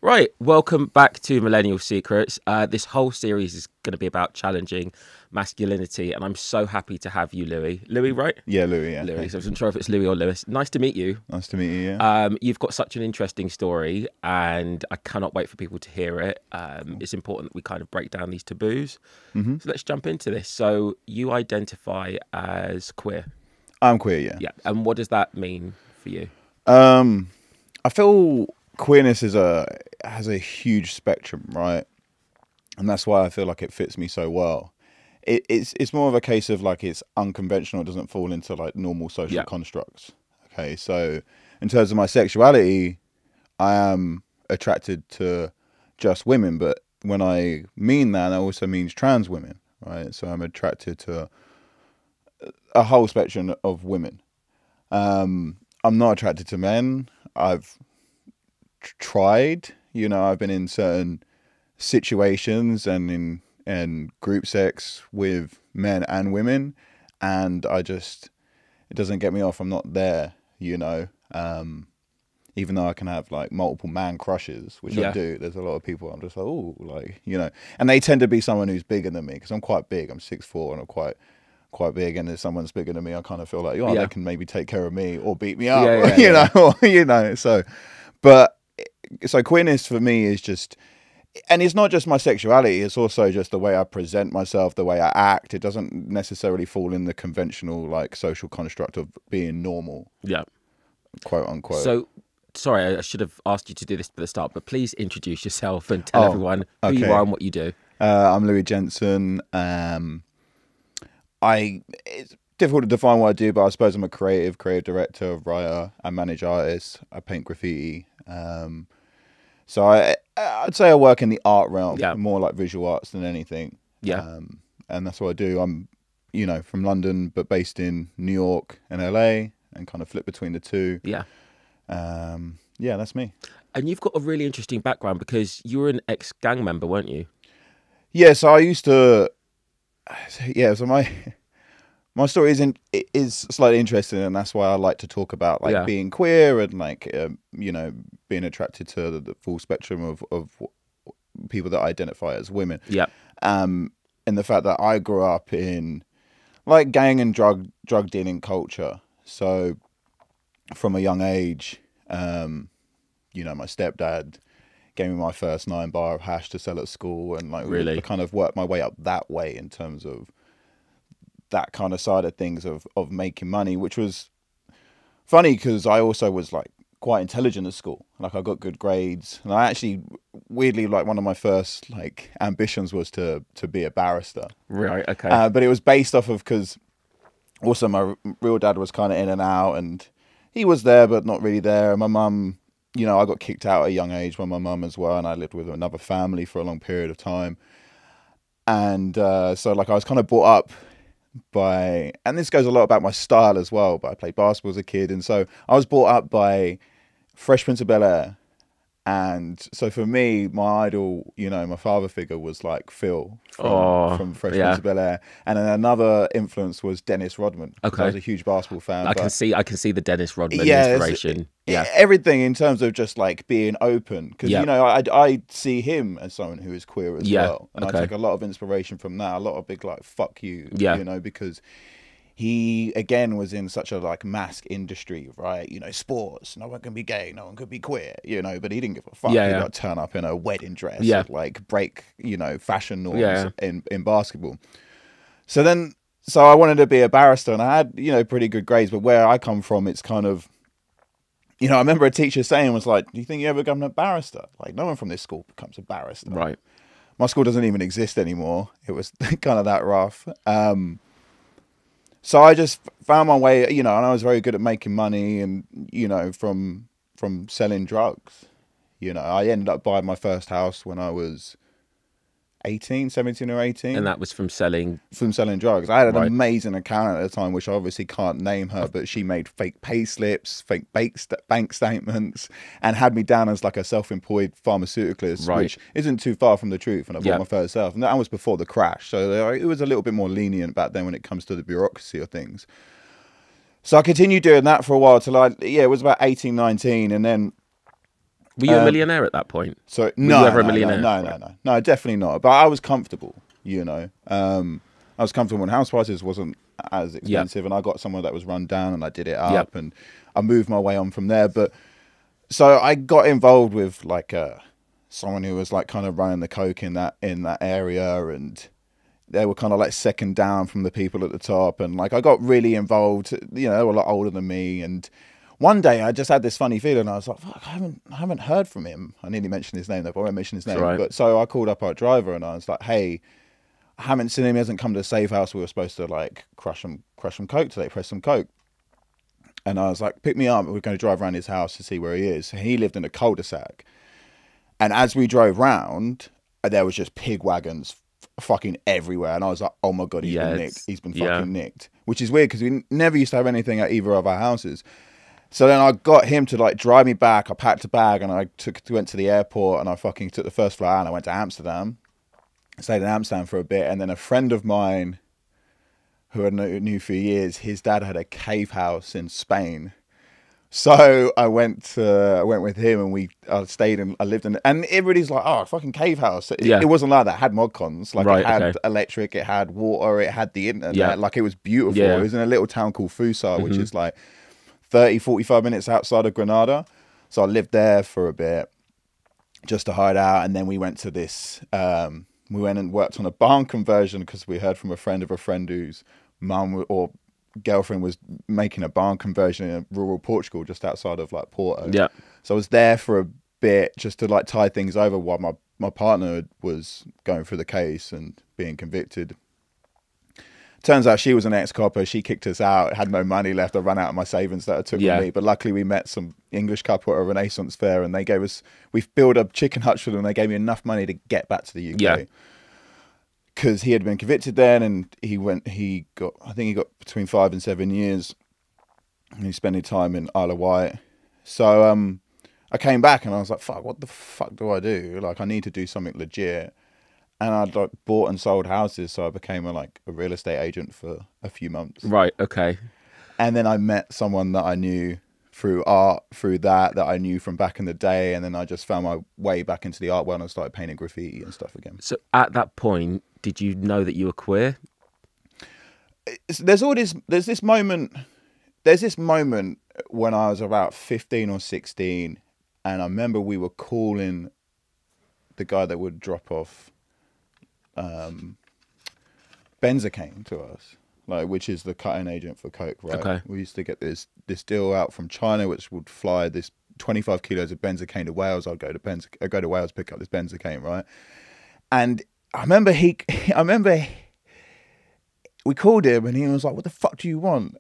Right, welcome back to Millennial Secrets. This whole series is going to be about challenging masculinity, and I'm so happy to have you, Louis. Louis, right? Yeah, Louis, yeah. Louis, so I wasn't sure if it's Louis or Lewis. Nice to meet you. Nice to meet you, yeah. You've got such an interesting story, and I cannot wait for people to hear it. It's important that we kind of break down these taboos. So let's jump into this. So you identify as queer. I'm queer, yeah. Yeah, and what does that mean for you? I feel queerness has a huge spectrum, right? And that's why I feel like it fits me so well. It's more of a case of like it's unconventional, it doesn't fall into like normal social constructs. Okay, so in terms of my sexuality, I am attracted to just women, but when I mean that, that also means trans women, right? So I'm attracted to a whole spectrum of women. I'm not attracted to men. I've tried, I've been in certain situations and in group sex with men and women, and it doesn't get me off. I'm not there, even though I can have like multiple man crushes, which I do. There's a lot of people I'm just like, oh, like, and they tend to be someone who's bigger than me because I'm quite big. I'm 6'4" and I'm quite big, and if someone's bigger than me, I kind of feel like, they can maybe take care of me or beat me up, So queerness for me is just, and it's not just my sexuality, it's also just the way I present myself, the way I act. It doesn't necessarily fall in the conventional like social construct of being normal. Yeah. Quote unquote. So, sorry, I should have asked you to do this at the start, but please introduce yourself and tell everyone who you are and what you do. I'm Louis Jensen. It's difficult to define what I do, but I suppose I'm a creative director, writer. I manage artists. I paint graffiti. So I'd say I work in the art realm, more like visual arts than anything. Yeah. And that's what I do. I'm, from London, but based in New York and LA, and kind of flip between the two. Yeah. Yeah, that's me. And you've got a really interesting background because you were an ex-gang member, weren't you? Yeah, so I used to, so my story is slightly interesting, and that's why I like to talk about like being queer and like being attracted to the full spectrum of people that identify as women. Yeah. And the fact that I grew up in like gang and drug dealing culture. So from a young age, my stepdad gave me my first 9 bar of hash to sell at school, and like I kind of worked my way up that way in terms of that kind of side of things of making money, which was funny because I also was like quite intelligent at school. Like I got good grades, and I actually weirdly like one of my first like ambitions was to be a barrister. Right. Okay. But it was based off of because also my real dad was kind of in and out, and he was there but not really there. And my mum, I got kicked out at a young age by my mum as well, and I lived with another family for a long period of time. And so like I was kind of brought up by, and this goes a lot about my style as well, but I played basketball as a kid, and so I was brought up by Fresh Prince of Bel-Air. And so for me, my idol, my father figure was like Phil from Fresh Prince of Bel-Air, and then another influence was Dennis Rodman. Okay, I was a huge basketball fan. I can see the Dennis Rodman inspiration. Everything in terms of just like being open, because I see him as someone who is queer as well, and I take a lot of inspiration from that. A lot of big like fuck you, because he again was in such a like mask industry, right? Sports, no one can be gay, no one could be queer, but he didn't give a fuck. He got turn up in a wedding dress, like break, fashion norms in basketball. So I wanted to be a barrister, and I had, pretty good grades, but where I come from, it's kind of, I remember a teacher saying was like, do you think you ever become a barrister? Like no one from this school becomes a barrister. Right. My school doesn't even exist anymore. It was kind of that rough. So I just found my way, and I was very good at making money and, from selling drugs. I ended up buying my first house when I was 17 or 18. And that was from selling? From selling drugs. I had an amazing accountant at the time, which I obviously can't name her, but she made fake pay slips, fake bank statements, and had me down as like a self-employed pharmaceuticalist, which isn't too far from the truth. And I bought my first self. And that was before the crash. So it was a little bit more lenient back then when it comes to the bureaucracy of things. So I continued doing that for a while till it was about 18, 19. And then Were you a millionaire at that point? So Were you ever a millionaire? No, definitely not. But I was comfortable, you know. I was comfortable when house prices wasn't as expensive, and I got somewhere that was run down, and I did it up, and I moved my way on from there. But so I got involved with like someone who was like kind of running the coke in that area, and they were kind of like second down from the people at the top, and like I got really involved. You know, they were a lot older than me, and one day I just had this funny feeling. I was like, fuck, I haven't heard from him. I nearly mentioned his name though, but I won't mention his name. Right. But so I called up our driver and I was like, hey, I haven't seen him. He hasn't come to the safe house. We were supposed to like crush some coke today, press some coke. And I was like, pick me up. We're going to drive around his house to see where he is. He lived in a cul-de-sac. And as we drove round, there was just pig wagons fucking everywhere. And I was like, oh my God, he's been nicked. He's been fucking nicked. Which is weird because we never used to have anything at either of our houses. So then I got him to like drive me back. I packed a bag and I went to the airport, and I fucking took the first flight out and I went to Amsterdam. Stayed in Amsterdam for a bit, and then a friend of mine who I knew for years, his dad had a cave house in Spain. So I went with him, and I lived in, and everybody's like, oh, fucking cave house. It wasn't like that. It had mod cons. Like it had electric, it had water, it had the internet. Like it was beautiful. It was in a little town called Fusa, which is like 30, 45 minutes outside of Granada. So I lived there for a bit just to hide out. And then we went to this, we went and worked on a barn conversion because we heard from a friend whose mum or girlfriend was making a barn conversion in rural Portugal just outside of like Porto. Yeah. So I was there for a bit just to like tie things over while my partner was going through the case and being convicted. Turns out she was an ex-copper. She kicked us out. Had no money left. I ran out of my savings that I took with me. But luckily we met some English couple at a Renaissance fair, and we built a chicken hutch for them. And they gave me enough money to get back to the UK. Yeah. Because he had been convicted then, and I think he got between 5 and 7 years. And he's spending time in Isle of Wight. So I came back and I was like, fuck, what the fuck do I do? Like, I need to do something legit. And I'd like bought and sold houses, so I became a real estate agent for a few months. Right, okay. And then I met someone that I knew through art, that I knew from back in the day, and then I just found my way back into the art world and started painting graffiti and stuff again. So at that point, did you know that you were queer? There's this moment when I was about 15 or 16, and I remember we were calling the guy that would drop off benzocaine to us, which is the cutting agent for coke, right? Okay. We used to get this deal out from China, which would fly this 25 kilos of benzocaine to Wales. I'd go to Wales, pick up this benzocaine, right? And I remember we called him, and he was like, "What the fuck do you want?"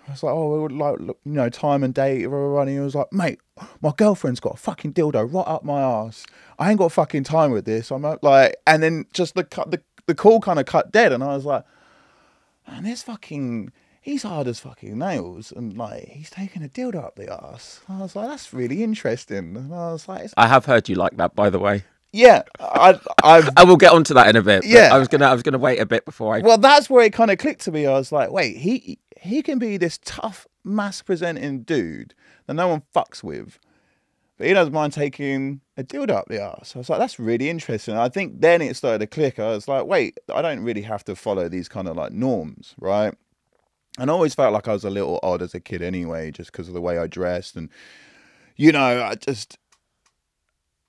I was like, "Oh, we would like, time and date." And he was like, "Mate, my girlfriend's got a fucking dildo right up my ass. I ain't got fucking time with this." I'm like, and then just the call kind of cut dead, and I was like, "Man, he's hard as fucking nails, and like he's taking a dildo up the ass." I was like, "That's really interesting." And I was like, "I have heard you like that, by the way." Yeah, I will get onto that in a bit. Yeah, I was gonna wait a bit before I. Well, that's where it kind of clicked to me. I was like, wait, he can be this tough, mass presenting dude that no one fucks with, but he doesn't mind taking a dildo up the arse. I was like, that's really interesting. And I think then it started to click. I was like, wait, I don't really have to follow these kind of like norms, right? And I always felt like I was a little odd as a kid anyway, just because of the way I dressed. And,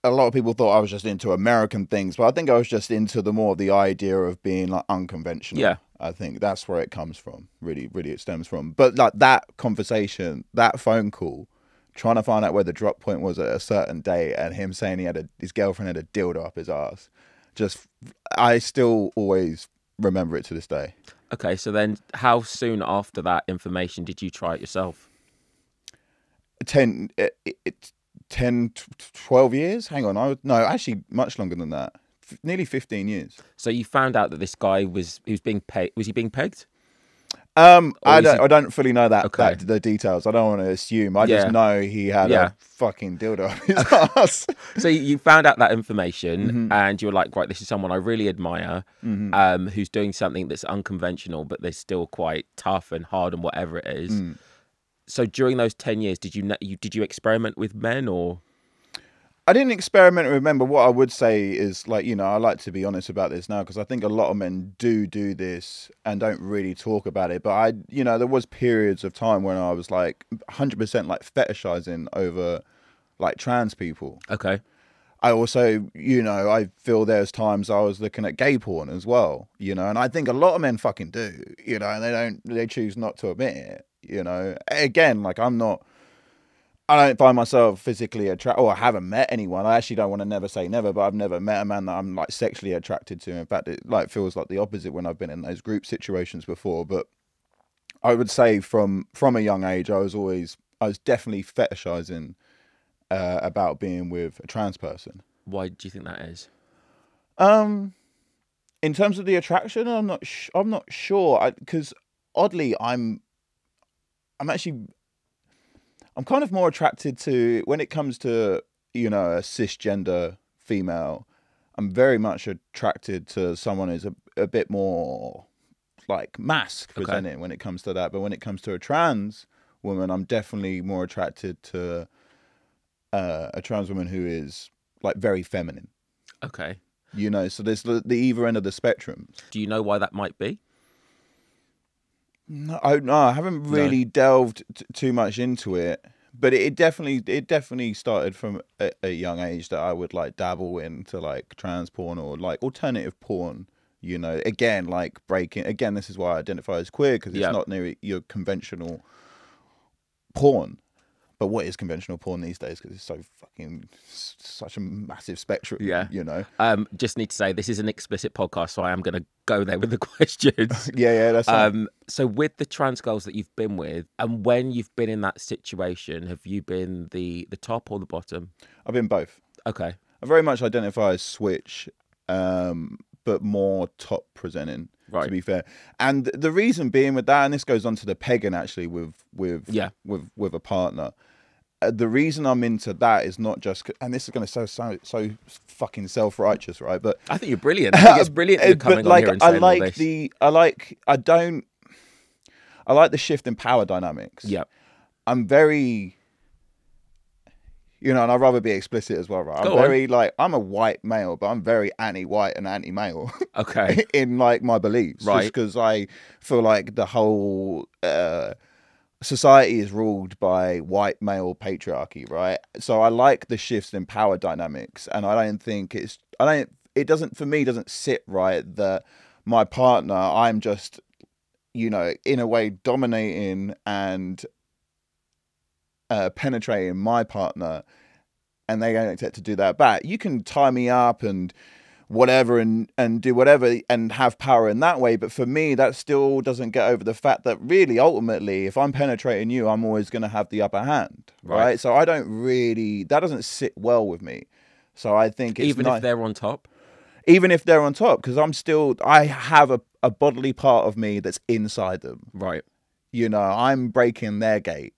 a lot of people thought I was just into American things, but I think I was just into the idea of being like unconventional. Yeah. I think that's where it comes from. Really, really it stems from. But like that conversation, that phone call, trying to find out where the drop point was at a certain day, and him saying his girlfriend had a dildo up his ass. I still always remember it to this day. Okay, so then how soon after that information did you try it yourself? 12 years? Hang on. No, actually much longer than that. Nearly 15 years. So you found out that this guy was being pegged. Was he being pegged? I don't fully know the details. I don't want to assume. I just know he had a fucking dildo up his ass. So you found out that information, and you were like, right, this is someone I really admire, who's doing something that's unconventional, but they're still quite tough and hard and whatever it is. So during those 10 years, did you experiment with men or? I didn't experiment and remember. What I would say is, like, I like to be honest about this now, because I think a lot of men do this and don't really talk about it. But there was periods of time when I was like 100% like fetishizing over like trans people. Okay. I also, I feel there's times I was looking at gay porn as well, and I think a lot of men fucking do, and they choose not to admit it, Again, like I don't find myself physically attracted, or I haven't met anyone. I actually don't want to never say never, but I've never met a man that I'm like sexually attracted to. In fact, it like feels like the opposite when I've been in those group situations before. But I would say from a young age, I was definitely fetishizing about being with a trans person. Why do you think that is? In terms of the attraction, I'm not sure. Because oddly, I'm kind of more attracted to, when it comes to, a cisgender female, I'm very much attracted to someone who's a bit more like masc presenting when it comes to that. But when it comes to a trans woman, I'm definitely more attracted to a trans woman who is like very feminine. Okay. So there's the either end of the spectrum. Do you know why that might be? No, I haven't really delved too much into it, but it definitely started from a young age that I would like dabble into like trans porn or like alternative porn. Again, like breaking. Again, this is why I identify as queer, because it's not near your conventional porn. But what is conventional porn these days? Because it's such a massive spectrum. Yeah. Just need to say, this is an explicit podcast, so I am going to go there with the questions. yeah, that's fine. So with the trans girls that you've been with, and when you've been in that situation, have you been the top or the bottom? I've been both. Okay. I very much identify as switch, but more top presenting. Right. To be fair, and the reason being with that, and this goes on to the pegging actually with a partner. The reason I'm into that is not just, and this is going to sound so fucking self-righteous, right? But I think you're brilliant. I think it's brilliant that you're coming on here and saying all this. I like the shift in power dynamics. Yeah, I'm very, and I'd rather be explicit as well, right? I'm a white male, but I'm very anti-white and anti-male. Okay. In like my beliefs, right? Just because I feel like the whole society is ruled by white male patriarchy, right? So I like the shifts in power dynamics, and I don't think it doesn't sit right that my partner, I'm just, in a way dominating and penetrating my partner, and they don't expect to do that back. You can tie me up and whatever and do whatever and have power in that way, but for me that still doesn't get over the fact that really ultimately if I'm penetrating you, I'm always going to have the upper hand, right? So that doesn't sit well with me. So I think it's if they're on top, because I have a bodily part of me that's inside them, right? I'm breaking their gate.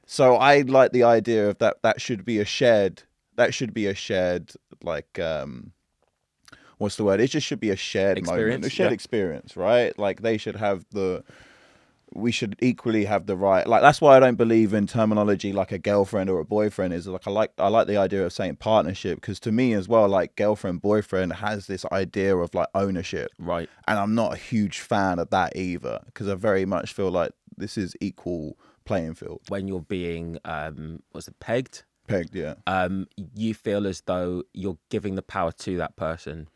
So I like the idea of that should be a shared like what's the word? It just should be a shared moment, a shared experience, right? Like we should equally have the right. Like that's why I don't believe in terminology like a girlfriend or a boyfriend. Is like I like the idea of saying partnership, because to me as well, like girlfriend boyfriend has this idea of like ownership, right? And I'm not a huge fan of that either, because I very much feel like this is equal playing field. When you're being pegged, yeah. You feel as though you're giving the power to that person.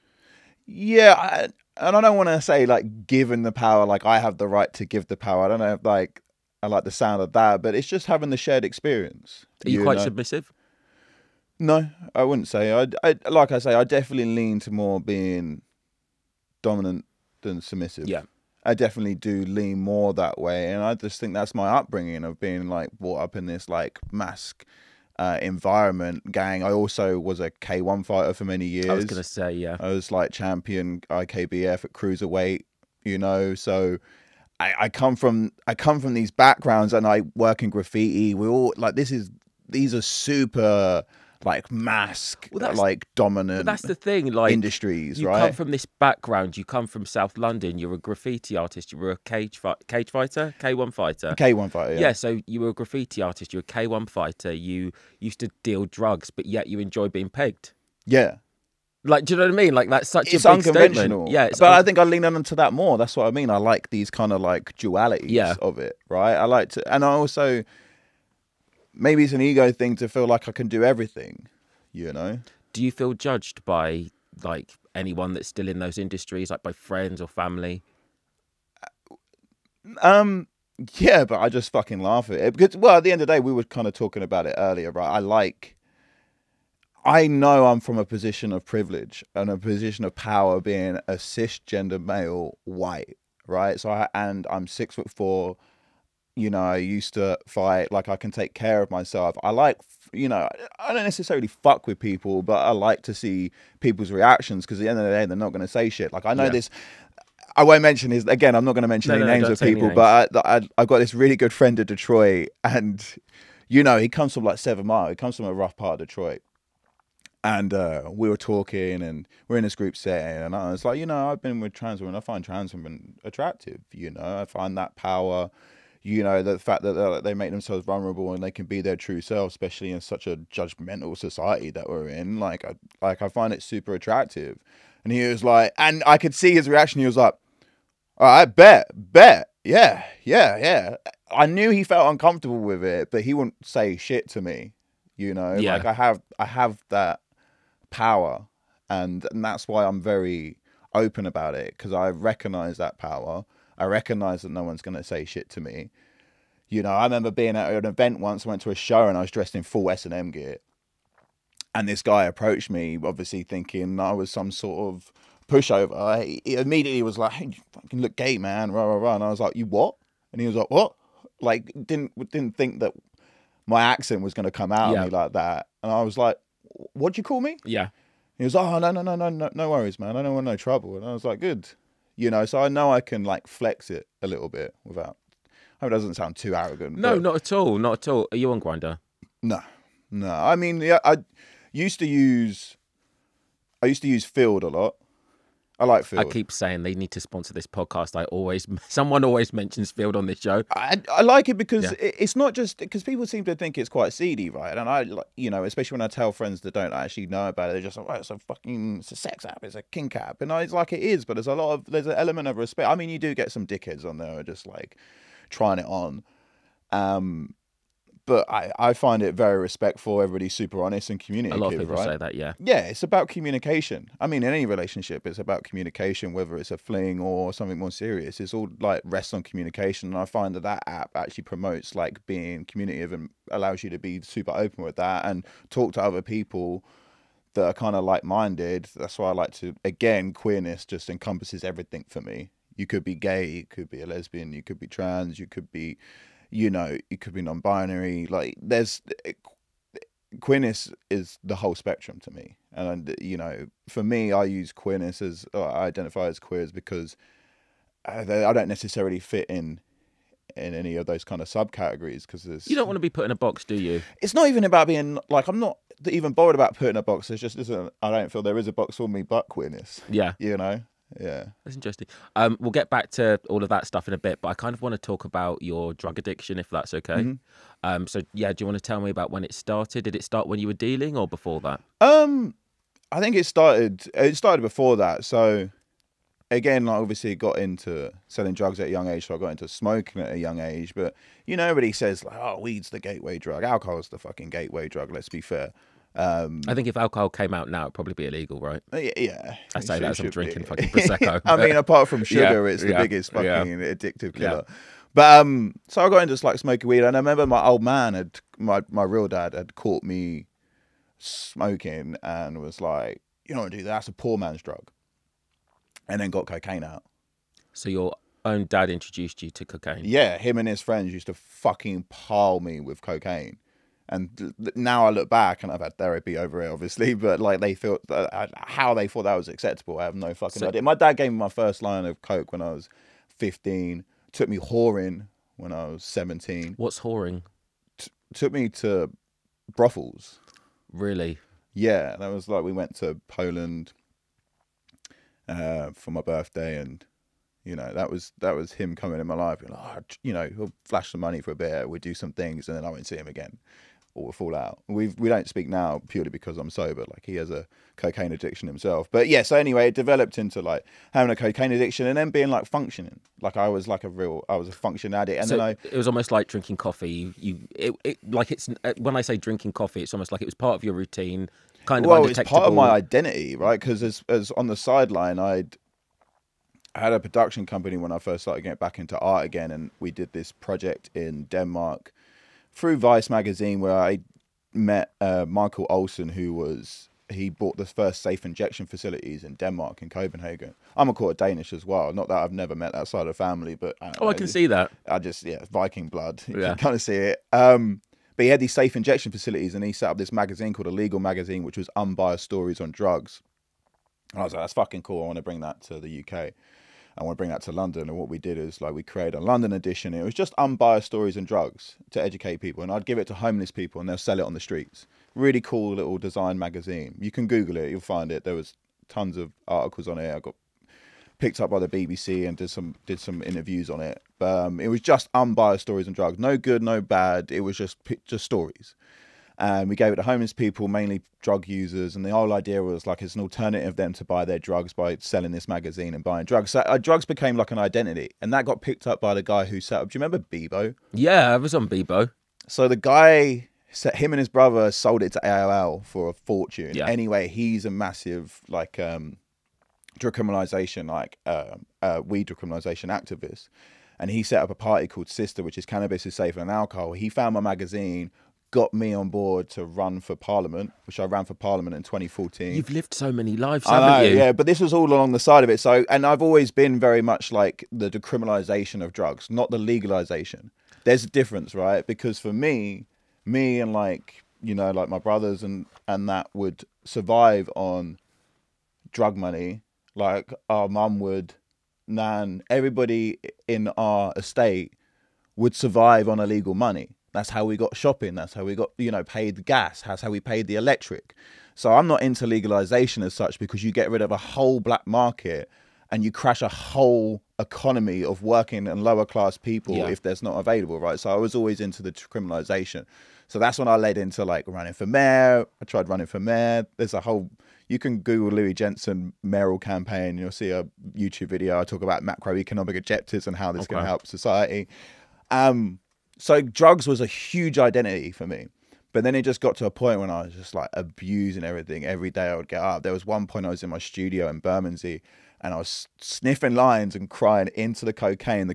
Yeah, and I don't want to say like given the power, like I have the right to give the power. I don't know if like I like the sound of that, but it's just having the shared experience. Are you quite submissive? No, I wouldn't say. I like I say, I definitely lean to more being dominant than submissive. Yeah. I definitely do lean more that way, and I just think that's my upbringing of being like brought up in this like masc environment gang. I also was a K1 fighter for many years. I was gonna say, yeah. I was like champion IKBF at cruiserweight, so I come from these backgrounds, and I work in graffiti. We all like these are super like like dominant. But that's the thing, like industries, you right? come from this background. You come from South London. You're a graffiti artist. You were a cage fighter, K1 fighter. K1 fighter, yeah. So you were a graffiti artist. You're a K1 fighter. You used to deal drugs, but yet you enjoy being pegged. Yeah. Like, do you know what I mean? Like, that's such it's a big unconventional. Statement. Yeah, but I think I lean onto that more. That's what I mean. I like these kind of like dualities of it, right? I like to, and I also, maybe it's an ego thing to feel like I can do everything, you know? Do you feel judged by like anyone that's still in those industries, like by friends or family? Yeah, but I just fucking laugh at it because, well, at the end of the day, we were kind of talking about it earlier, right? I know I'm from a position of privilege and a position of power, being a cisgender male, white, right? So I'm 6'4". You know, I used to fight. Like, I can take care of myself. I like, you know, I don't necessarily fuck with people, but I like to see people's reactions because at the end of the day, they're not going to say shit. Like, I know this. I won't mention his, again, I'm not going to mention any names of people, but I've got this really good friend in Detroit, and, you know, he comes from like 7 Mile. He comes from a rough part of Detroit. And we were talking, and we're in this group setting, and I was like, you know, I've been with trans women. I find trans women attractive. You know, I find that power. You know, the fact that they make themselves vulnerable and they can be their true self, especially in such a judgmental society that we're in. Like I find it super attractive. And he was like, and I could see his reaction. He was like, all right, bet, yeah. I knew he felt uncomfortable with it, but he wouldn't say shit to me. You know, like I have that power, and that's why I'm very open about it, because I recognize that power. I recognize that no one's going to say shit to me. You know, I remember being at an event once. I went to a show and I was dressed in full S&M gear, and this guy approached me, obviously thinking I was some sort of pushover. He immediately was like, "Hey, you fucking look gay, man, rah rah rah." And I was like, "You what?" And he was like, "What?" Like, didn't think that my accent was going to come out of me like that. And I was like, "What'd you call me?" Yeah. He was like, "Oh, no worries, man. I don't want no trouble." And I was like, "Good." You know, so I know I can like flex it a little bit without, I hope it doesn't sound too arrogant. No, not at all. Not at all. Are you on Grindr? No. I mean, yeah, I used to use Field a lot. I like Field. I keep saying they need to sponsor this podcast. Someone always mentions Field on this show. I like it because it's not just because people seem to think it's quite seedy, right? And I, you know, especially when I tell friends that don't actually know about it, they're just like, "Oh, it's a sex app, it's a kink app," and it's like, it is, but there's an element of respect. I mean, you do get some dickheads on there who are just like trying it on, but I find it very respectful. Everybody's super honest and communicative. A lot of people right? say that, yeah. Yeah, it's about communication. I mean, in any relationship, it's about communication, whether it's a fling or something more serious. It's all like rests on communication. And I find that app actually promotes like being communicative and allows you to be super open with that and talk to other people that are kind of like-minded. That's why I like to, again, queerness just encompasses everything for me. You could be gay, you could be a lesbian, you could be trans, you could be, you know, you could be non-binary. Like, queerness is the whole spectrum to me. And, you know, for me, I use queerness as, I identify as queers because I don't necessarily fit in any of those kind of subcategories, because you don't want to be put in a box, do you? It's not even about being like, I'm not even bothered about putting a box. It's just, I don't feel there is a box for me but queerness. Yeah. You know? Yeah. That's interesting. We'll get back to all of that stuff in a bit, but I kind of want to talk about your drug addiction, if that's okay. Mm-hmm. So yeah, do you want to tell me about when it started? Did it start when you were dealing or before that? I think it started before that. So again, like, obviously got into selling drugs at a young age, so I got into smoking at a young age. But, you know, everybody says like, "Oh, weed's the gateway drug. Alcohol's the fucking gateway drug." Let's be fair. I think if alcohol came out now, it'd probably be illegal, right? Yeah. I say that as I'm drinking fucking Prosecco. I mean, apart from sugar, it's the biggest fucking addictive killer. But so I got into like smoking weed, and I remember my old man my real dad had caught me smoking and was like, "You don't do that. That's a poor man's drug," and then got cocaine out. So your own dad introduced you to cocaine? Yeah, him and his friends used to fucking pile me with cocaine. And now I look back, and I've had therapy over it, obviously, but like how they thought that was acceptable, I have no fucking idea. My dad gave me my first line of coke when I was 15. Took me whoring when I was 17. What's whoring? Took me to brothels. Really? Yeah, that was like, we went to Poland for my birthday, and you know, that was him coming in my life. Like, oh, you know, he'll flash some money for a bit, we'll do some things, and then I won't see him again, or we'll fall out. We don't speak now purely because I'm sober. Like, he has a cocaine addiction himself. But yeah, so anyway, it developed into like having a cocaine addiction and then being like functioning. Like, I was a functioning addict, and So then it was almost like drinking coffee. When I say drinking coffee, it's almost like it was part of your routine, kind of well, it's undetectable. part of my identity, right? Because as on the sideline, I had a production company when I first started getting back into art again, and we did this project in Denmark through Vice magazine, where I met Michael Olsen, he bought the first safe injection facilities in Denmark, in Copenhagen. I'm a quarter Danish as well. Not that I've never met that side of the family, but I can see that. Viking blood. You Yeah. can kind of see it. But he had these safe injection facilities, and he set up this magazine called Illegal Magazine, which was unbiased stories on drugs. And I was like, that's fucking cool. I want to bring that to the UK. I want to bring that to London. And what we did is, like, we created a London edition. It was just unbiased stories and drugs to educate people. And I'd give it to homeless people, and they'll sell it on the streets. Really cool little design magazine. You can Google it. You'll find it. There was tons of articles on it. I got picked up by the BBC and did some interviews on it. But it was just unbiased stories and drugs. No good, no bad. It was just stories. And we gave it to homeless people, mainly drug users. And the whole idea was like, it's an alternative then to buy their drugs by selling this magazine and buying drugs. So drugs became like an identity. And that got picked up by the guy who set up, do you remember Bebo? Yeah, I was on Bebo. So the guy, him and his brother sold it to AOL for a fortune. Yeah. Anyway, he's a massive like drug criminalization, weed decriminalization activist. And he set up a party called Sister, which is Cannabis is Safer Than Alcohol. He found my magazine, got me on board to run for Parliament, which I ran for Parliament in 2014. You've lived so many lives, I know, haven't you? yeah, but this was all along the side of it. So, and I've always been very much like the decriminalization of drugs, not the legalization. There's a difference, right? Because for me and like, you know, like my brothers and that would survive on drug money. Like our mum would, Nan, everybody in our estate would survive on illegal money. That's how we got shopping. That's how we got, you know, paid the gas. That's how we paid the electric. So I'm not into legalization as such, because you get rid of a whole black market and you crash a whole economy of working and lower class people if there's not available, right? So I was always into the criminalization. So that's when I led into like running for mayor. I tried running for mayor. There's a whole, you can Google Louis Jensen mayoral campaign and you'll see a YouTube video. I talk about macroeconomic objectives and how this can help society. So drugs was a huge identity for me. But then it just got to a point when I was just like abusing everything. Every day I would get up. There was one point I was in my studio in Bermondsey and I was sniffing lines and crying into the cocaine.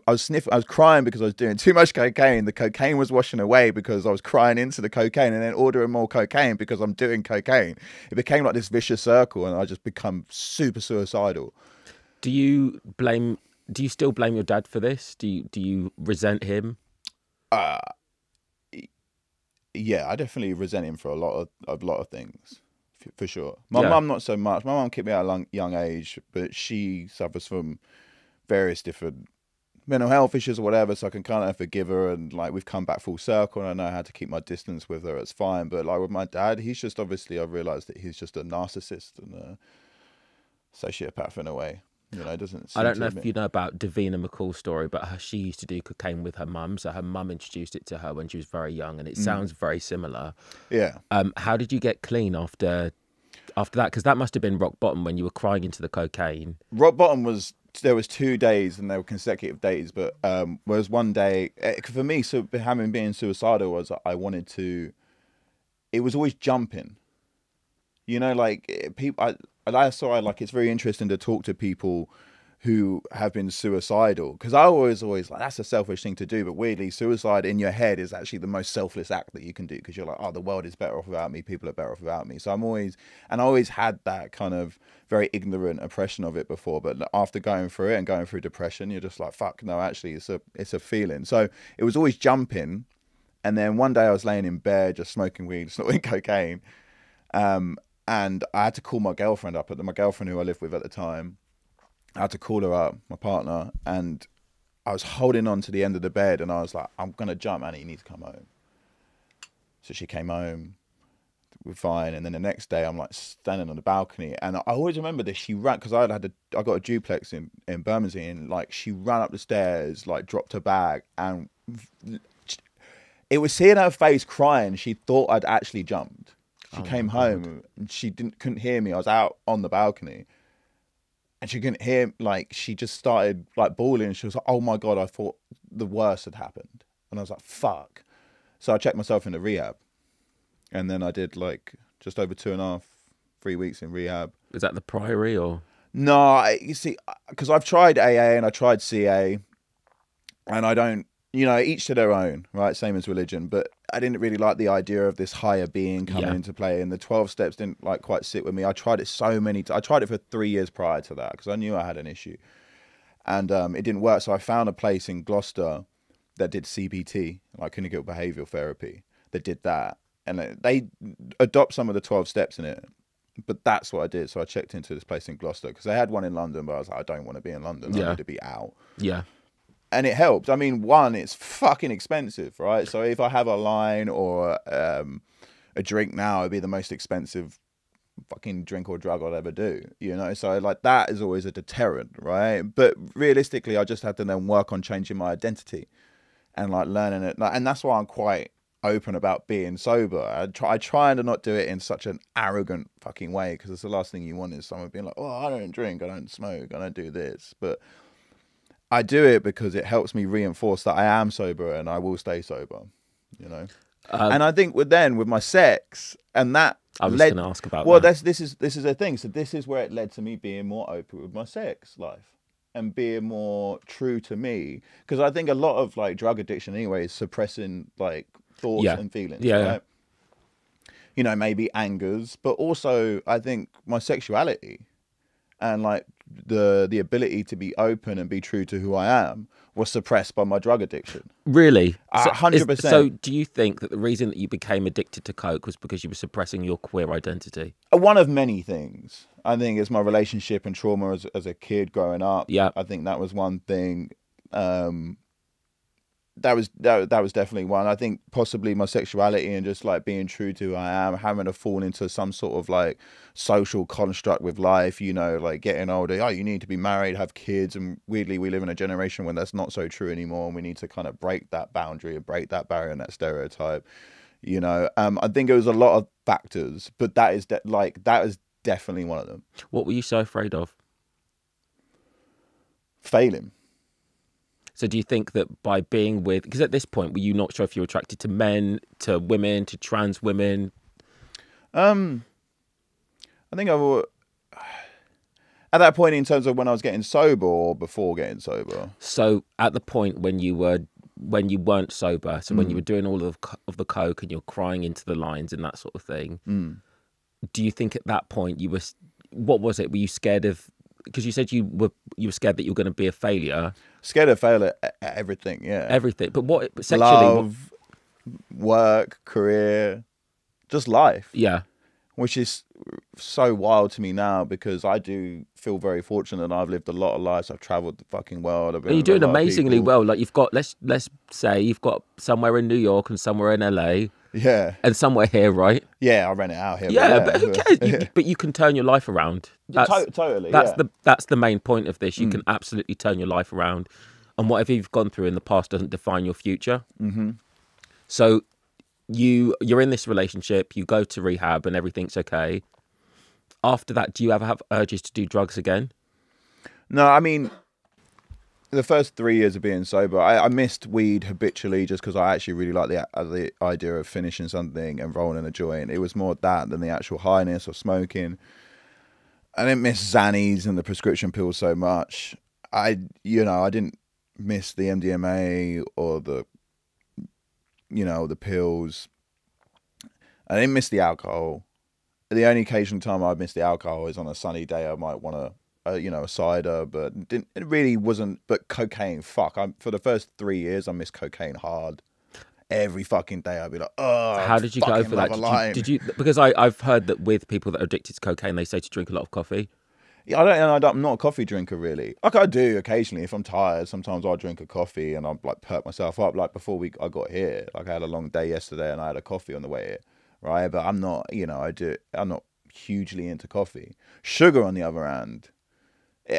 I was crying because I was doing too much cocaine. The cocaine was washing away because I was crying into the cocaine, and then ordering more cocaine because I'm doing cocaine. It became like this vicious circle, and I just become super suicidal. Do you still blame your dad for this? Do you resent him? Yeah, I definitely resent him for a lot of things, for sure. My mum not so much. My mum kicked me out at a young age, but she suffers from various different mental health issues or whatever, so I can kind of forgive her, and like we've come back full circle, and I know how to keep my distance with her. It's fine. But like with my dad, he's just obviously, I've realised that he's just a narcissist and a sociopath in a way. You know, I don't know if you know about Davina McCall's story, but she used to do cocaine with her mum. So her mum introduced it to her when she was very young, and it sounds very similar. Yeah. How did you get clean after that? Because that must have been rock bottom when you were crying into the cocaine. Rock bottom was, there was 2 days and they were consecutive days, but was one day for me. So having been suicidal was it was always jumping. You know, like people. Like it's very interesting to talk to people who have been suicidal, because I always like, that's a selfish thing to do, but weirdly suicide in your head is actually the most selfless act that you can do, because you're like, oh, the world is better off without me, people are better off without me. So I always had that kind of very ignorant oppression of it before, but after going through it and going through depression, you're just like, fuck no, actually it's a feeling. So it was always jumping. And then one day I was laying in bed just smoking weed, snorting cocaine, and I had to call my girlfriend up, my girlfriend who I lived with at the time. I had to call her up, my partner, and I was holding on to the end of the bed, and I was like, I'm going to jump, Annie, you need to come home. So she came home. we're fine. And then the next day, I'm like standing on the balcony, and I always remember this. She ran because I got a duplex in Bermondsey, and like she ran up the stairs, like dropped her bag, and it was seeing her face crying. She thought I'd actually jumped. She came home and she couldn't hear me. I was out on the balcony, and she couldn't hear. Like she just started like bawling. She was like, "Oh my God, I thought the worst had happened," and I was like, "Fuck." So I checked myself into rehab. And then I did like just over 2.5, 3 weeks in rehab. Is that the Priory or? No, you see, because I've tried AA and I tried CA, and I don't, each to their own, right? Same as religion. But I didn't really like the idea of this higher being coming into play, and the 12 steps didn't like quite sit with me. I tried it I tried it for 3 years prior to that because I knew I had an issue, and it didn't work. So I found a place in Gloucester that did CBT, like clinical behavioural therapy, that did that. And they adopt some of the 12 steps in it. But that's what I did. So I checked into this place in Gloucester because they had one in London, but I was like, I don't want to be in London. I need to be out. Yeah. And it helped. I mean, one, it's fucking expensive, right? So if I have a line or a drink now, it'd be the most expensive fucking drink or drug I'd ever do, So like that is always a deterrent, right? But realistically, I just had to then work on changing my identity and like learning it. And that's why I'm quite open about being sober. I try to not do it in such an arrogant fucking way, because it's the last thing you want is someone being like, "Oh, I don't drink, I don't smoke, I don't do this." But I do it because it helps me reinforce that I am sober and I will stay sober, and I think with my sex, and that I was going to ask about this is a thing. So this is where it led to me being more open with my sex life and being more true to me, because I think a lot of like drug addiction anyway is suppressing like thoughts and feelings, right? Maybe angers, but also I think my sexuality and like the ability to be open and be true to who I am was suppressed by my drug addiction. Really? 100%. So do you think that the reason that you became addicted to coke was because you were suppressing your queer identity? One of many things. I think it's my relationship and trauma as a kid growing up. Yeah. I think that was one thing. That was definitely one. I think possibly my sexuality and just like being true to who I am, having to fall into some sort of like social construct with life, like getting older. Oh, you need to be married, have kids, and weirdly we live in a generation when that's not so true anymore, and we need to kind of break that boundary and break that barrier and that stereotype. I think it was a lot of factors, but that is definitely one of them. What were you so afraid of? Failing. So do you think that by being with, because at this point, were you not sure if you were attracted to men, to women, to trans women? I think at that point in terms of when I was getting sober or before getting sober. So at the point when you weren't sober, so when you were doing all of the coke and you're crying into the lines and that sort of thing, do you think at that point what was it? Were you scared of, because you said you were scared that you were going to be a failure? Scared of failure at everything, yeah. Everything. But what sexually? Love, work, career, just life. Yeah. Which is so wild to me now, because I do feel very fortunate that I've lived a lot of lives. I've travelled the fucking world. You're doing amazingly well. Like you've got, let's say you've got somewhere in New York and somewhere in LA. Yeah. And somewhere here, right? Yeah, I rent it out here. Yeah, but who cares? But you can turn your life around. Totally. That's the main point of this. You can absolutely turn your life around, and whatever you've gone through in the past doesn't define your future. Mm-hmm. So you're in this relationship, you go to rehab, and everything's okay. After that, do you ever have urges to do drugs again? No, I mean, the first 3 years of being sober, I missed weed habitually just because I actually really like the idea of finishing something and rolling a joint. It was more that than the actual highness or smoking. I didn't miss Xannies and the prescription pills so much. I didn't miss the MDMA or the pills. I didn't miss the alcohol. The only occasional time I miss the alcohol is on a sunny day. I might want a cider, but it really wasn't. But cocaine, fuck. For the first 3 years, I missed cocaine hard. Every fucking day, I'd be like, oh. How did you go for that? Did you? Because I've heard that with people that are addicted to cocaine, they say to drink a lot of coffee. Yeah, I'm not a coffee drinker really. Like I do occasionally if I'm tired. Sometimes I'll drink a coffee and I'll like perk myself up. Like before I got here, like I had a long day yesterday and I had a coffee on the way here. right? But I'm not, I'm not hugely into coffee. Sugar, on the other hand,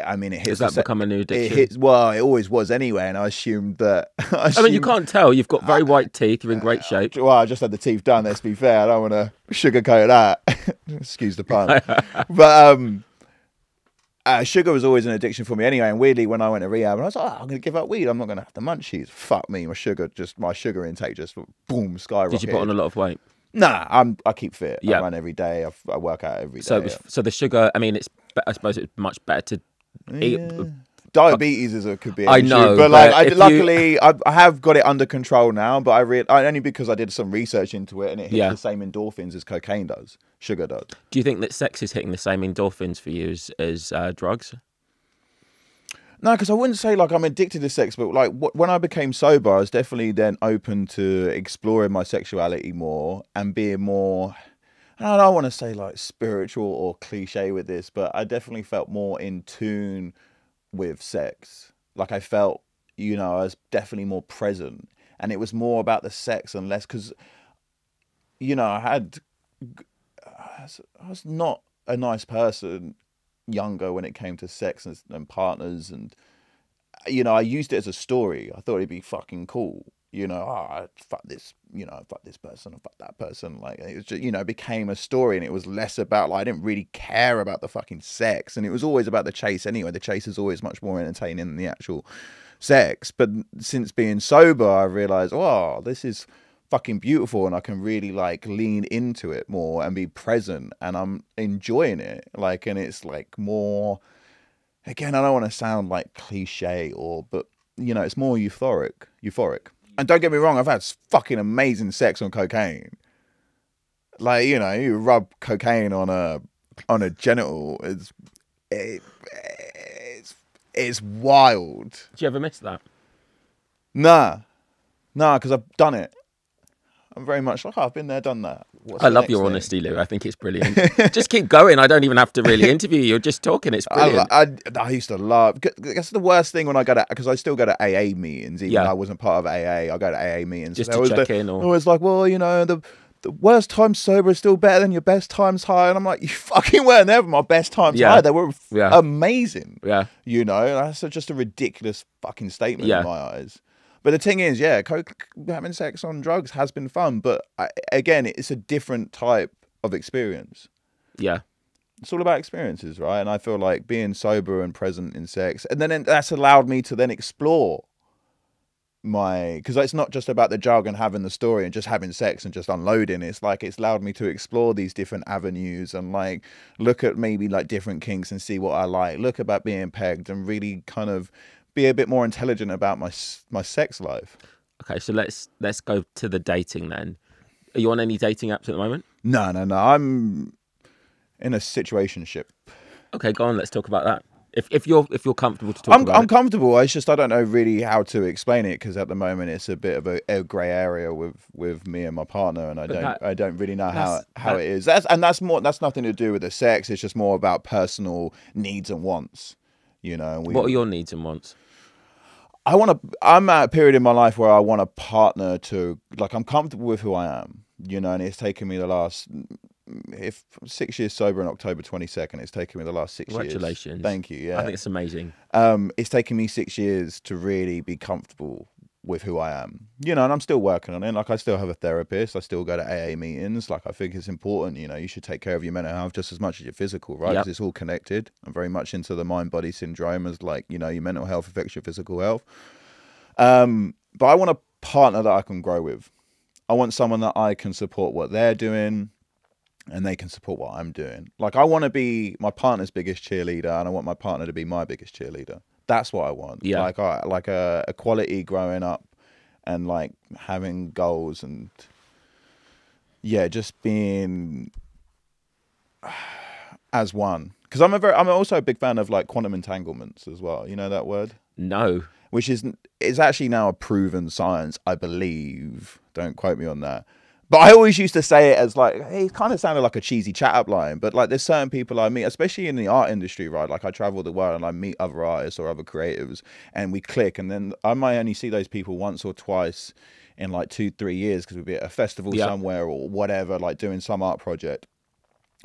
I mean, it hits. Does that become a new addiction? It hits. Well, it always was anyway, and I assumed that. I mean, you can't tell. You've got very white teeth. You're in great shape. Well, I just had the teeth done. Let's be fair. I don't want to sugarcoat that. Excuse the pun. But sugar was always an addiction for me anyway. And weirdly, when I went to rehab, I was like, I'm going to give up weed. I'm not going to have the munchies. Fuck me, my sugar intake just boom skyrocketed. Did you put on a lot of weight? Nah, I keep fit. I run every day. I work out every day. So the sugar. I mean, I suppose it's much better to eat. Diabetes could be an issue, know, but luckily I have got it under control now. But only because I did some research into it, and it hits the same endorphins as cocaine does, sugar does. Do you think that sex is hitting the same endorphins for you as drugs? No, because I wouldn't say like I'm addicted to sex, but like when I became sober, I was definitely then open to exploring my sexuality more and being more. I don't want to say like spiritual or cliche with this, but I definitely felt more in tune with sex. Like I felt, I was definitely more present, and it was more about the sex and less because, I was not a nice person younger when it came to sex and partners, and I used it as a story. I thought it'd be fucking cool. Fuck this, fuck this person, and fuck that person. Like, it was just, it became a story, and it was less about, like, I didn't really care about the fucking sex, and it was always about the chase anyway. The chase is always much more entertaining than the actual sex. But since being sober, I realized, oh, this is fucking beautiful, and I can really, like, lean into it more and be present, and I'm enjoying it. Like, and it's, like, more, again, I don't want to sound, like, cliche but, it's more euphoric. And don't get me wrong, I've had fucking amazing sex on cocaine. Like, you rub cocaine on a genital, it's wild. Do you ever miss that? Nah, because I've done it. I'm very much like, I've been there, done that. I love your honesty, Lou. I think it's brilliant. Just keep going. I don't even have to really interview you. You're just talking. It's brilliant. I used to love. That's the worst thing when I go to, because I still go to AA meetings. Even though I wasn't part of AA, I go to AA meetings. Just to check in. I was like, well, the worst times sober is still better than your best times high. And I'm like, you fucking weren't there for my best times high. They were amazing. Yeah. That's just a ridiculous fucking statement in my eyes. But the thing is, having sex on drugs has been fun. But again, it's a different type of experience. Yeah. It's all about experiences, right? And I feel like being sober and present in sex, and then that's allowed me to then explore because it's not just about the drug and having the story and just having sex and just unloading. It's like, it's allowed me to explore these different avenues and like look at maybe like different kinks and see what I like. Look about being pegged and really kind of be a bit more intelligent about my sex life. Okay, so let's go to the dating then. Are you on any dating apps at the moment? No. I'm in a situationship. Okay, go on. Let's talk about that. If you're comfortable to talk about it. I'm comfortable. It's just I don't know really how to explain it because at the moment it's a bit of a grey area with me and my partner, and I don't really know how it is. That's nothing to do with the sex. It's just more about personal needs and wants. What are your needs and wants? I'm at a period in my life where I want a partner to, like, I'm comfortable with who I am, and it's taken me the last, 6 years sober in October 22nd, it's taken me the last 6 years. Congratulations. Thank you. Yeah. I think it's amazing. It's taken me 6 years to really be comfortable with who I am, and I'm still working on it. Like, I still have a therapist. I still go to AA meetings. Like, I think it's important, you should take care of your mental health just as much as your physical, right? Because it's all connected. I'm very much into the mind-body syndrome as, like, your mental health affects your physical health. But I want a partner that I can grow with. I want someone that I can support what they're doing and they can support what I'm doing. Like, I want to be my partner's biggest cheerleader, and I want my partner to be my biggest cheerleader. That's what I want. Yeah. Like a quality growing up and like having goals and just being as one. Because I'm also a big fan of like quantum entanglements as well. You know that word? No. Which is actually now a proven science, I believe. Don't quote me on that. But I always used to say it as like, hey, it kind of sounded like a cheesy chat up line. But like, there's certain people I meet, especially in the art industry, right? Like, I travel the world and I meet other artists or other creatives and we click. And then I might only see those people once or twice in like 2-3 years because we'll be at a festival somewhere or whatever, like doing some art project.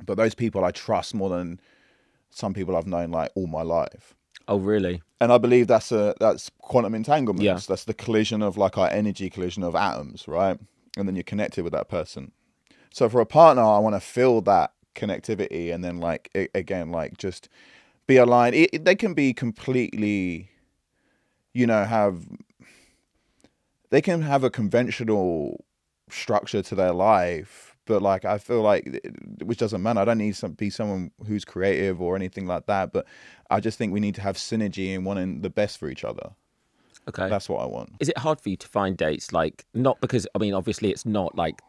But those people I trust more than some people I've known like all my life. Oh, really? And I believe that's quantum entanglements. Yeah. That's the collision of like our energy collision of atoms, right? And then you're connected with that person. So for a partner, I want to feel that connectivity, and then like again, like just be aligned. They can be completely, you know, they can have a conventional structure to their life, but like I feel like, which doesn't matter. I don't need to be someone who's creative or anything like that, but I just think we need to have synergy and wanting the best for each other. Okay. That's what I want. Is it hard for you to find dates? Like, not because, I mean, obviously it's not like,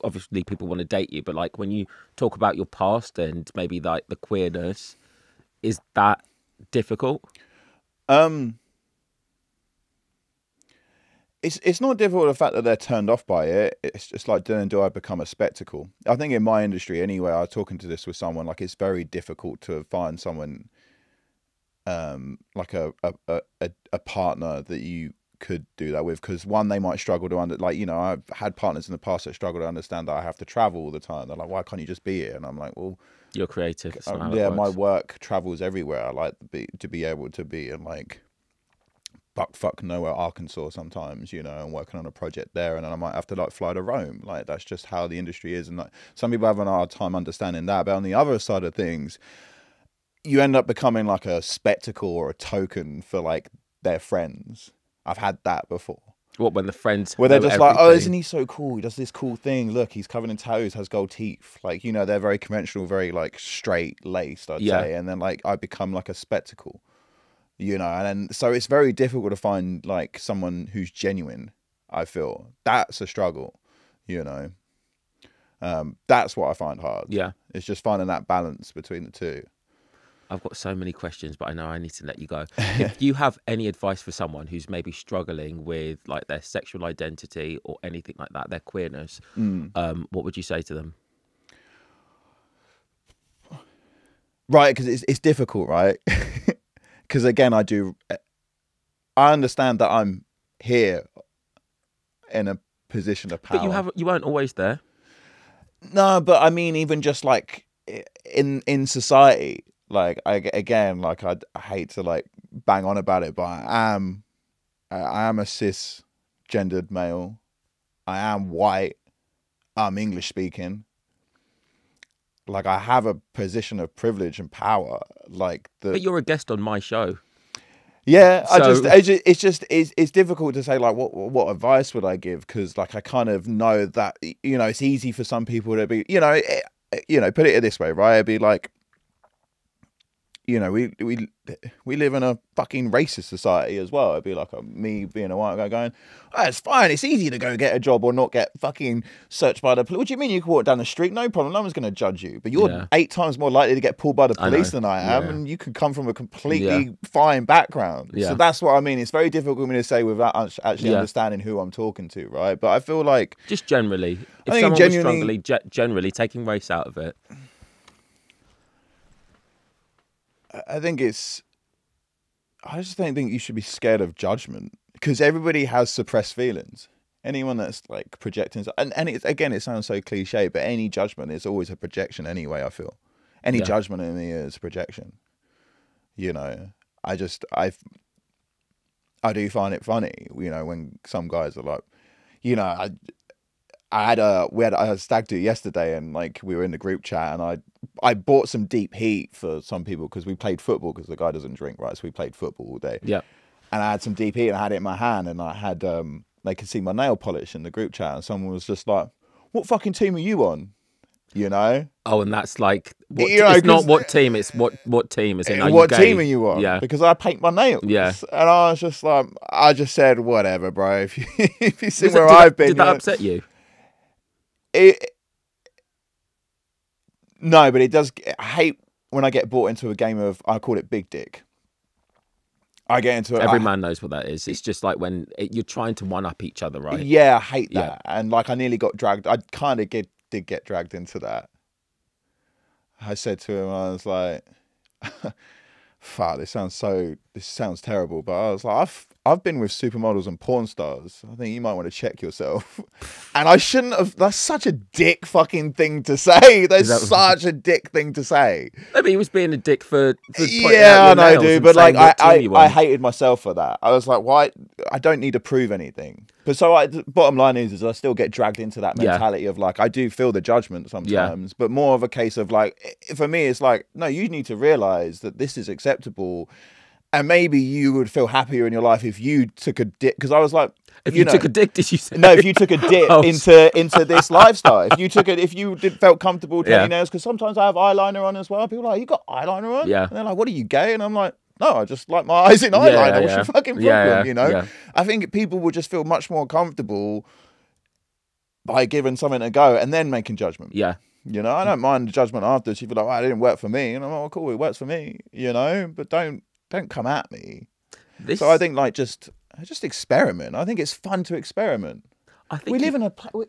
obviously people want to date you, but like when you talk about your past and maybe like the queerness, is that difficult? It's not difficult, the fact that they're turned off by it. It's just like, then do I become a spectacle? I think in my industry anyway, I was talking to this with someone, like it's very difficult to find someone like a partner that you could do that with, because one, they might struggle to like, you know, I've had partners in the past that struggle to understand that I have to travel all the time. They're like, why can't you just be here? And I'm like, well, you're creative. It's not how yeah, it works. my work travels everywhere. I like to be able to be in like fuck nowhere, Arkansas sometimes, you know, and working on a project there, and then I might have to like fly to Rome. Like that's just how the industry is, and like some people have a hard time understanding that. But on the other side of things, you end up becoming like a spectacle or a token for like their friends. I've had that before. What, when the friends where they're just everything? Like, oh, isn't he so cool? He does this cool thing. Look, he's covered in tattoos, has gold teeth. Like, you know, they're very conventional, very like straight laced, I'd say. And then like I become like a spectacle, you know. And then so it's very difficult to find like someone who's genuine. I feel that's a struggle, you know. That's what I find hard. Yeah, it's just finding that balance between the two. I've got so many questions, but I know I need to let you go. If you have any advice for someone who's maybe struggling with like their sexual identity or anything like that, their queerness, what would you say to them? Right, because it's difficult, right? Because again, I understand that I'm here in a position of power. But you weren't always there. No, but I mean, even just like in society. Like I hate to like bang on about it, but I am a cisgendered male. I am white. I'm English speaking. Like I have a position of privilege and power. Like but you're a guest on my show. Yeah, so... it's difficult to say like what advice would I give, because like I kind of know that, you know, it's easy for some people to be, you know, put it this way, right? It'd be like, you know, we live in a fucking racist society as well. It'd be like me being a white guy going, oh, it's fine. It's easy to go get a job or not get fucking searched by the police. What do you mean you can walk down the street? No problem. No one's going to judge you. But you're 8 times more likely to get pulled by the police than I am. And you can come from a completely fine background. So that's what I mean. It's very difficult for me to say without actually understanding who I'm talking to, right? But I feel like... Just generally. If someone was struggling, generally taking race out of it. I just don't think you should be scared of judgment, because everybody has suppressed feelings. Anyone that's like projecting, and it sounds so cliche, but any judgment is always a projection anyway. I feel any judgment in me is a projection. You know, I do find it funny, you know, when some guys are like, you know, we had a stag do yesterday, and like we were in the group chat, and I bought some deep heat for some people because we played football, because the guy doesn't drink, right? So we played football all day. Yeah. And I had some deep heat, and I had it in my hand, and I had they could see my nail polish in the group chat, and someone was just like, "What fucking team are you on?" You know? Oh, and that's like, it's not what team, it's what team is in. What team are you on? Yeah. Because I paint my nails. Yeah. And I was just like, I just said, whatever, bro. If you see where I've been, did that upset you? No, but it does. I hate when I get brought into a game of, I call it big dick. I get into it. Every man knows what that is. It's just like when you're trying to one up each other, right? Yeah, I hate that. And like I nearly got dragged. I kind of did get dragged into that. I said to him, I was like, fuck, this sounds terrible, but I was like, I've been with supermodels and porn stars. I think you might want to check yourself. And I shouldn't have. That's such a dick fucking thing to say. That's such a dick thing to say. I mean, he was being a dick for yeah, I know, dude. But like, I hated myself for that. I was like, why? I don't need to prove anything. But so, bottom line is I still get dragged into that mentality of like, I do feel the judgment sometimes, but more of a case of like, for me, it's like, no, you need to realize that this is acceptable. And maybe you would feel happier in your life if you took a dip. Because I was like, if you took a dip, did you say? No, if you took a dip into this lifestyle. If you took it, if you felt comfortable doing nails, because sometimes I have eyeliner on as well. People are like, you got eyeliner on? Yeah. And they're like, what, are you gay? And I'm like, no, I just like my eyes in eyeliner. What's your fucking problem? You know? Yeah. I think people would just feel much more comfortable by giving something a go and then making judgment. Yeah. You know, I don't mind the judgment afterwards. People are like, well, it didn't work for me. And I'm like, well, cool, it works for me. You know, but don't come at me. So I think like just experiment. I think it's fun to experiment. I think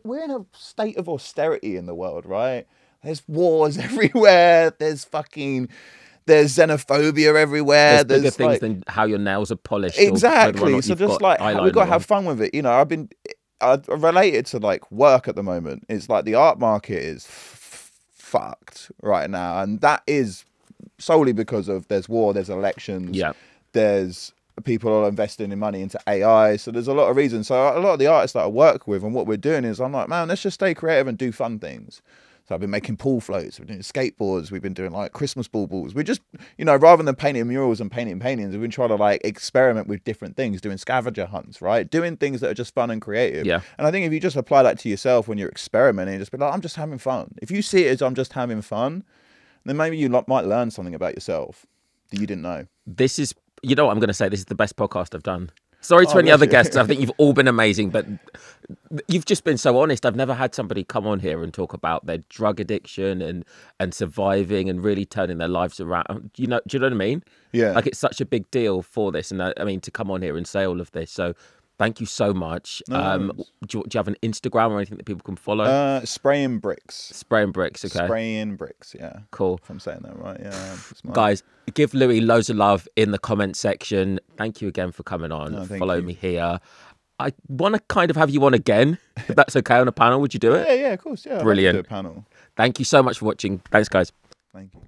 we're in a state of austerity in the world, right? There's wars everywhere. There's xenophobia everywhere. There's bigger things than how your nails are polished. Exactly. So just like we've got to have fun with it. You know, I relate it to like work at the moment. It's like the art market is fucked right now, and that is solely because of there's war, there's elections, there's people are investing in money into AI, so there's a lot of reasons. So a lot of the artists that I work with and what we're doing is I'm like, man, let's just stay creative and do fun things. So I've been making pool floats, we're doing skateboards, we've been doing like Christmas baubles. We just, you know, rather than painting murals and painting paintings, we've been trying to like experiment with different things, doing scavenger hunts, right? Doing things that are just fun and creative. Yeah. And I think if you just apply that to yourself when you're experimenting, just be like, I'm just having fun. If you see it as I'm just having fun, then maybe you might learn something about yourself that you didn't know. This is, you know what I'm going to say, this is the best podcast I've done. Sorry to any other guests. I think you've all been amazing, but you've just been so honest. I've never had somebody come on here and talk about their drug addiction and surviving and really turning their lives around. You know, do you know what I mean? Yeah. Like it's such a big deal for this. And I mean, to come on here and say all of this. So thank you so much. Do you have an Instagram or anything that people can follow? Spraying Bricks. Spraying Bricks, okay. Spraying Bricks, yeah. Cool. If I'm saying that right, yeah. Guys, give Louis loads of love in the comment section. Thank you again for coming on. Follow me here. I want to kind of have you on again, if that's okay, on a panel. Would you do it? Yeah, of course, yeah. Brilliant. I'd like to do a panel. Thank you so much for watching. Thanks, guys. Thank you.